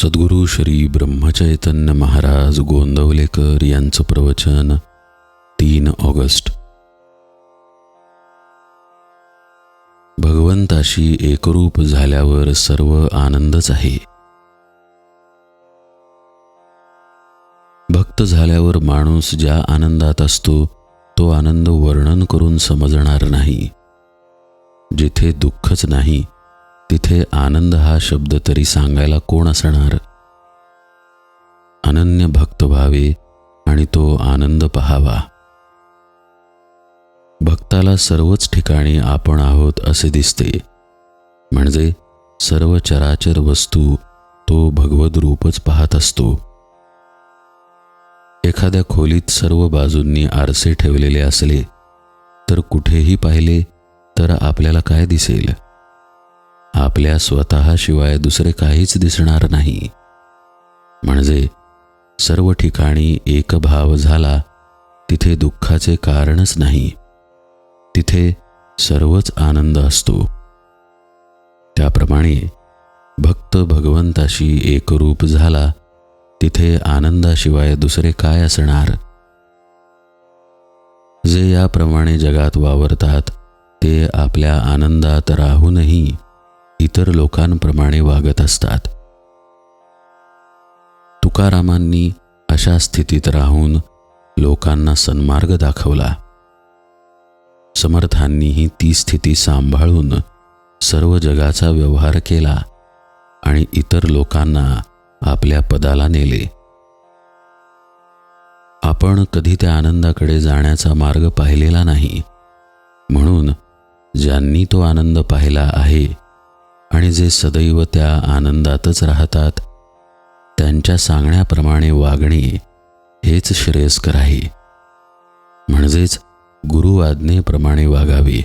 सद्गुरू श्री ब्रह्मचैतन्य महाराज गोंदवलेकर यांचं प्रवचन 3 ऑगस्ट. भगवंताशी एकरूप झाल्यावर सर्व आनंदच आहे. भक्त झाल्यावर माणूस ज्या आनंदात असतो तो आनंद वर्णन करून समजणार नाही. जिथे दुःखच नाही तिथे आनंद हा शब्द तरी सांगायला कोण असणार. अनन्य भक्त व्हावे आणि तो आनंद पहावा. भक्ताला सर्वच ठिकाणी आपण आहोत असे दिसते, म्हणजे सर्व चराचर वस्तू तो भगवद रूपच पाहत असतो. एखाद्या खोलीत सर्व बाजूंनी आरसे ठेवलेले असले तर कुठेही पाहिले तर आपल्याला काय दिसेल? आपल्या स्वतःशिवाय दुसरे काहीच दिसणार नाही. म्हणजे सर्व ठिकाणी एकभाव झाला तिथे दुःखाचे कारणच नाही. तिथे सर्वच आनंद असतो. त्याप्रमाणे भक्त भगवंताशी एकरूप झाला तिथे आनंदाशिवाय दुसरे काय असणार? जे याप्रमाणे जगात वावरतात ते आपल्या आनंदात राहूनही इतर लोकांप्रमाणे वागत असतात. तुकारामांनी अशा स्थितीत राहून लोकांना सन्मार्ग दाखवला. समर्थांनीही ती स्थिती सांभाळून सर्व जगाचा व्यवहार केला आणि इतर लोकांना आपल्या पदाला नेले. आपण कधी त्या आनंदाकडे जाण्याचा मार्ग पाहिलेला नाही, म्हणून ज्यांनी तो आनंद पाहिला आहे आणि जे सदैव त्या आनंदातच राहतात त्यांच्या सांगण्याप्रमाणे वागणे हेच श्रेयस्कर आहे. म्हणजेच गुरु आज्ञेप्रमाणे वागावे.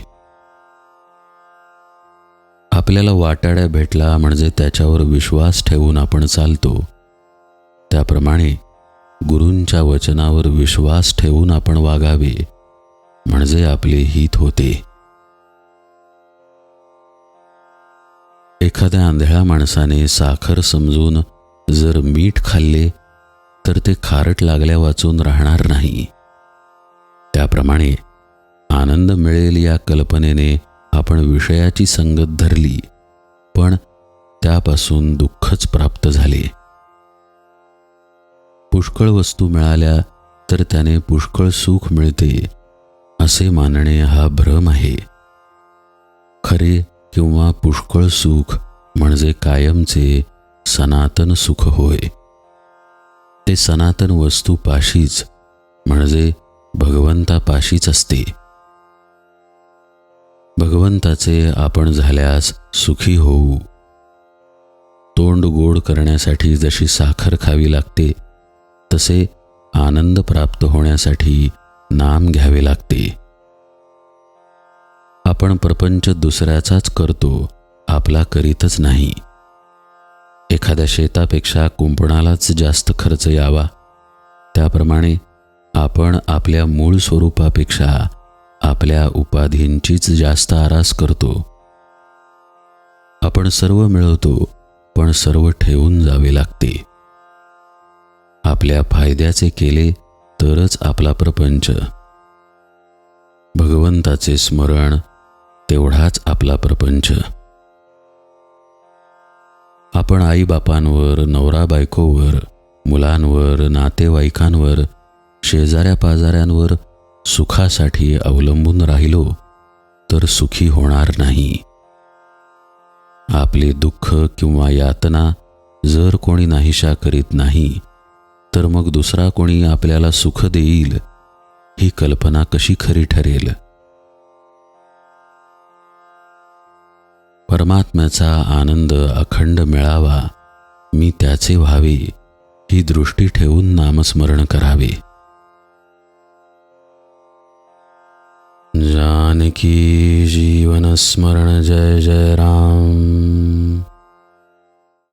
आपल्याला वाटाड्या भेटला म्हणजे त्याच्यावर विश्वास ठेवून आपण चालतो. त्याप्रमाणे गुरूंच्या वचनावर विश्वास ठेवून आपण वागावे, म्हणजे आपले हित होते. एखाद्या आंधळ्या माणसाने साखर समजून जर मीठ खाल्ले तर ते खारट लागल्या वाचून राहणार नाही. त्याप्रमाणे आनंद मिळेल या कल्पनेने आपण विषयाची संगत धरली, पण त्यापासून दुःखच प्राप्त झाले. पुष्कळ वस्तू मिळाल्या तर त्याने पुष्कळ सुख मिळते असे मानणे हा भ्रम आहे. खरे किंवा पुष्कळ सुख म्हणजे कायमचे सनातन सुख होय. ते सनातन वस्तू पाशीच म्हणजे भगवंतापाशीच असते. भगवंताचे आपण झाल्यास सुखी होऊ. तोंड गोड करण्यासाठी जशी साखर खावी लागते तसे आनंद प्राप्त होण्यासाठी नाम घ्यावे लागते. आपण प्रपंच दुसऱ्याचाच करतो, आपला करीतच नाही. एखाद्या शेतापेक्षा कुंपणालाच जास्त खर्च यावा त्याप्रमाणे आपण आपल्या मूळ स्वरूपापेक्षा आपल्या उपाधींचीच जास्त आरास करतो. आपण सर्व मिळवतो पण सर्व ठेवून जावे लागते. आपल्या फायद्याचे केले तरच आपला प्रपंच. भगवंताचे स्मरण तेवढाच आपला प्रपंच. आपण आईबापांवर, नवरा बायकोवर, मुलांवर, नातेवाईकांवर, शेजाऱ्या पाजाऱ्यांवर सुखासाठी अवलंबून राहिलो तर सुखी होणार नाही. आपले दुःख किंवा यातना जर कोणी नाहीशा करीत नाही तर मग दुसरा कोणी आपल्याला सुख देईल ही कल्पना कशी खरी ठरेल? परमात्म्याचा आनंद अखंड मिळावा, मी त्याचे व्हावे ही दृष्टी ठेवून नामस्मरण करावे. जानकी जीवन स्मरण जय जय राम.